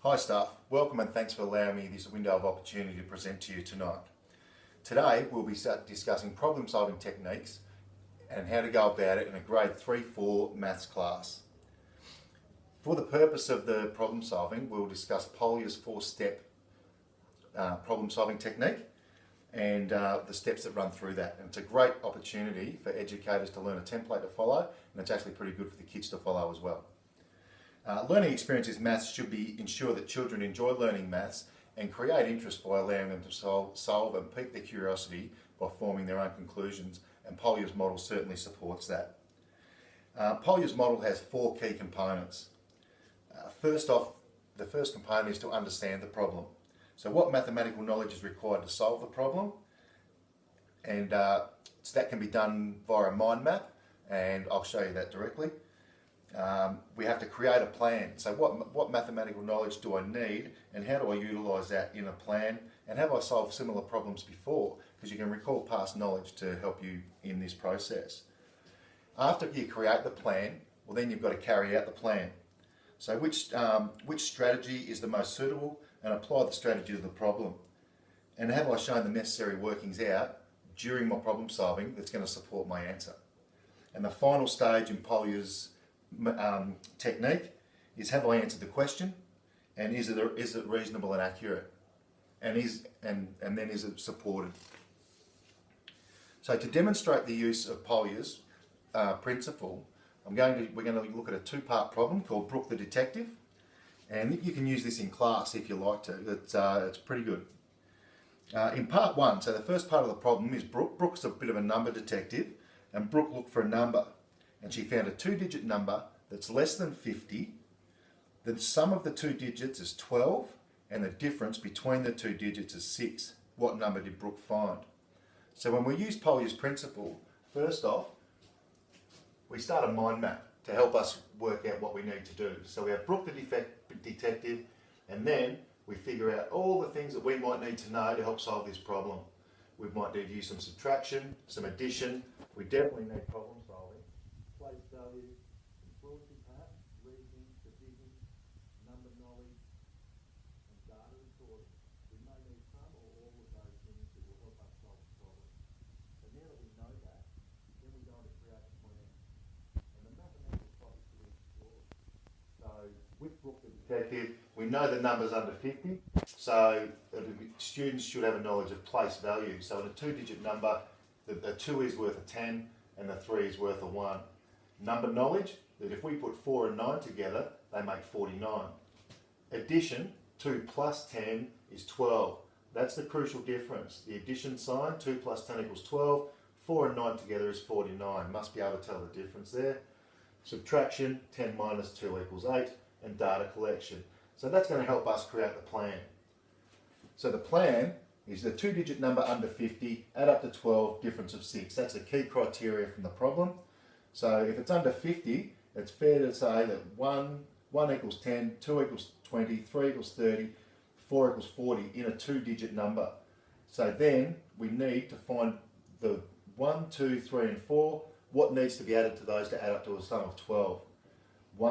Hi staff, welcome and thanks for allowing me this window of opportunity to present to you tonight. Today we'll be discussing problem solving techniques and how to go about it in a grade 3-4 maths class. For the purpose of the problem solving, we'll discuss Polya's 4-step problem solving technique and the steps that run through that. And it's a great opportunity for educators to learn a template to follow, and it's actually pretty good for the kids to follow as well. Learning experiences maths should ensure that children enjoy learning maths and create interest by allowing them to solve and pique their curiosity by forming their own conclusions, and Polya's model certainly supports that. Polya's model has 4 key components. First off, the first component is to understand the problem. So what mathematical knowledge is required to solve the problem, and so that can be done via a mind map, and I'll show you that directly. We have to create a plan. So what mathematical knowledge do I need, and how do I utilise that in a plan, and have I solved similar problems before? Because you can recall past knowledge to help you in this process. After you create the plan, well, then you've got to carry out the plan. So which strategy is the most suitable, and apply the strategy to the problem. And have I shown the necessary workings out during my problem solving that's going to support my answer? And the final stage in Polya's technique is, have I answered the question, and is it reasonable and accurate, and then is it supported? So to demonstrate the use of Polya's principle, we're going to look at a 2-part problem called Brook the Detective, and you can use this in class if you like to. It's pretty good. In part 1, so the first part of the problem is Brook. Brook's a bit of a number detective, and Brook looked for a number, and she found a 2-digit number that's less than 50. The sum of the 2 digits is 12, and the difference between the 2 digits is 6. What number did Brook find? So when we use Polya's principle, first off, we start a mind map to help us work out what we need to do. So we have Brook the detective, and then we figure out all the things that we might need to know to help solve this problem. We might need to use some subtraction, some addition. We definitely need problem solving, place value, influencing perhaps, reasoning, division, number knowledge, and data recording. We may need some or all of those things that will help us solve the problem. So now that we know that, then we go on to create a plan. And the mathematical topics that we explore. So with Brook the detective, we know the number's under 50, so students should have a knowledge of place value. So in a 2-digit number, the 2 is worth a 10 and the 3 is worth a 1. Number knowledge, that if we put 4 and 9 together, they make 49. Addition, 2 plus 10 is 12. That's the crucial difference. The addition sign, 2 plus 10 equals 12, 4 and 9 together is 49. Must be able to tell the difference there. Subtraction, 10 minus 2 equals 8, and data collection. So that's going to help us create the plan. So the plan is the 2-digit number under 50, add up to 12, difference of 6. That's a key criteria from the problem. So if it's under 50, it's fair to say that 1 equals 10, 2 equals 20, 3 equals 30, 4 equals 40 in a 2-digit number. So then we need to find the 1, 2, 3 and 4, what needs to be added to those to add up to a sum of 12.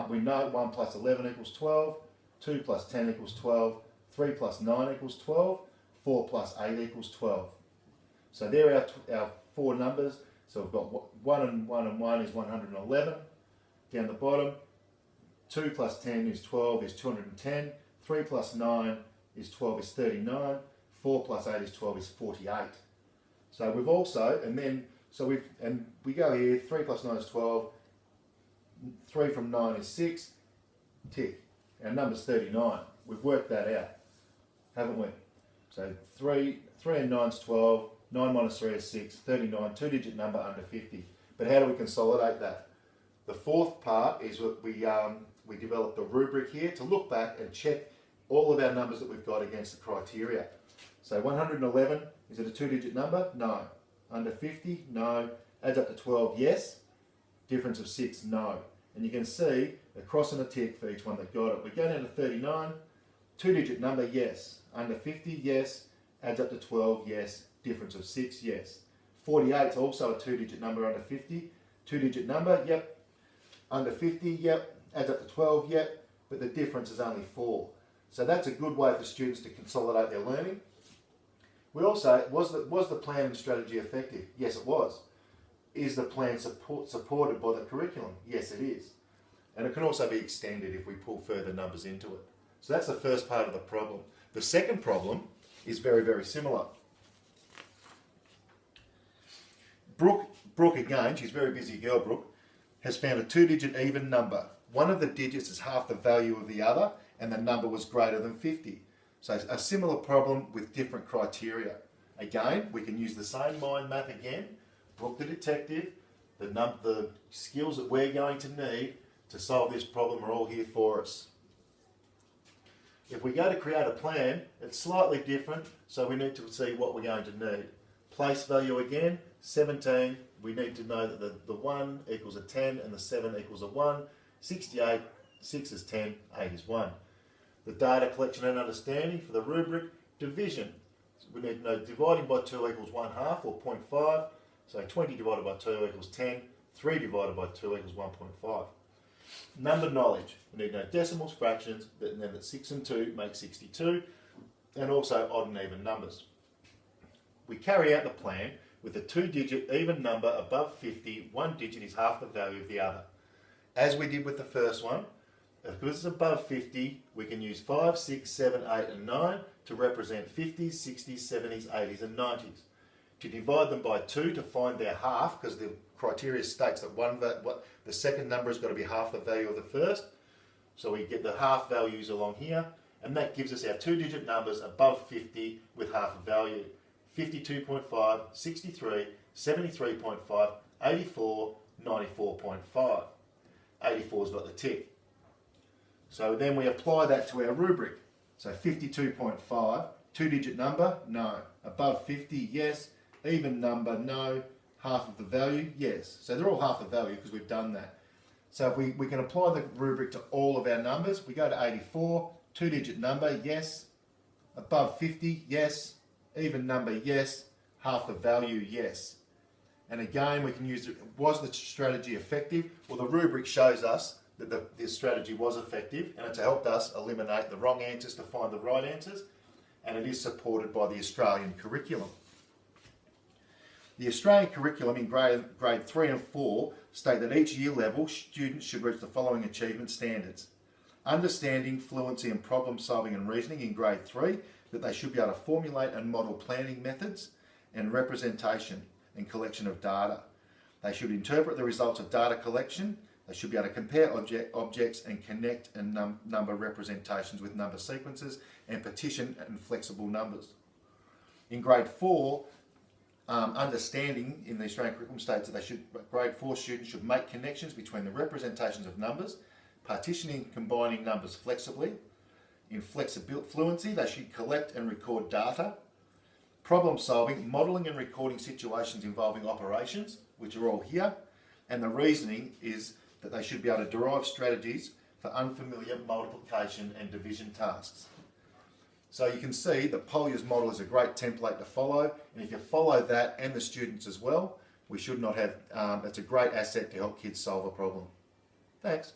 We know 1 plus 11 equals 12, 2 plus 10 equals 12, 3 plus 9 equals 12, 4 plus 8 equals 12. So there are our 4 numbers. So we've got 1 and 1 is 111. Down the bottom, 2 plus 10 is 12 is 210, 3 plus 9 is 12 is 39, 4 plus 8 is 12 is 48. So we've also, we go here, 3 plus 9 is 12, 3 from 9 is 6, tick. Our number's 39. We've worked that out, haven't we? So 3 and 9 is 12, 9 minus 3 is 6, 39, 2-digit number under 50. But how do we consolidate that? The 4th part is what we developed a rubric here to look back and check all of our numbers that we've got against the criteria. So 111, is it a 2-digit number? No. Under 50? No. Adds up to 12? Yes. Difference of 6? No. And you can see a cross and a tick for each one that got it. We go down to 39, 2-digit number? Yes. Under 50? Yes. Adds up to 12? Yes. Difference of 6? Yes. 48 is also a 2-digit number under 50. 2-digit number? Yep. Under 50? Yep. Adds up to 12? Yep. But the difference is only 4. So that's a good way for students to consolidate their learning. We also, was the plan and strategy effective? Yes, it was. Is the plan supported by the curriculum? Yes, it is. And it can also be extended if we pull further numbers into it. So that's the first part of the problem. The second problem is very, very similar. Brook again, she's a very busy girl, Brook, has found a 2-digit even number. One of the digits is half the value of the other, and the number was greater than 50. So a similar problem with different criteria. Again, we can use the same mind map again. Brook the detective, the skills that we're going to need to solve this problem are all here for us. If we go to create a plan, it's slightly different, so we need to see what we're going to need. Place value again, 17. We need to know that the 1 equals a 10 and the 7 equals a 1. 68, 6 is 10, 8 is 1. The data collection and understanding for the rubric, division. So we need to know dividing by 2 equals 1/2 or 0.5. So 20 divided by 2 equals 10. 3 divided by 2 equals 1.5. Number knowledge. We need to know decimals, fractions, and then that 6 and 2 make 62, and also odd and even numbers. We carry out the plan with a 2-digit even number above 50. One digit is half the value of the other. As we did with the first one, because it's above 50, we can use 5, 6, 7, 8 and 9 to represent 50s, 60s, 70s, 80s and 90s. To divide them by 2 to find their half, because the criteria states that the second number has got to be half the value of the first. So we get the half values along here, and that gives us our 2-digit numbers above 50 with half a value. 52.5, 63, 73.5, 84, 94.5. 84's got the tick. So then we apply that to our rubric. So 52.5, 2-digit number, no. Above 50, yes. Even number, no. Half of the value, yes. So they're all half the value because we've done that. So if we can apply the rubric to all of our numbers. We go to 84, 2-digit number, yes. Above 50, yes. Even number, yes. Half the value, yes. And again, we can use, was the strategy effective? Well, the rubric shows us that this strategy was effective, and it's helped us eliminate the wrong answers to find the right answers, and it is supported by the Australian curriculum. The Australian curriculum in grade 3 and 4 state that each year level, students should reach the following achievement standards. Understanding, fluency and problem solving and reasoning in grade 3, that they should be able to formulate and model planning methods and representation and collection of data. They should interpret the results of data collection. They should be able to compare objects and connect and number representations with number sequences and partition and flexible numbers. In grade 4, understanding in the Australian curriculum states that grade 4 students should make connections between the representations of numbers, partitioning and combining numbers flexibly. In fluency, they should collect and record data. Problem solving, modelling and recording situations involving operations, which are all here. And the reasoning is that they should be able to derive strategies for unfamiliar multiplication and division tasks. So you can see that Polya's model is a great template to follow, and if you follow that and the students as well, we should not have, it's a great asset to help kids solve a problem. Thanks.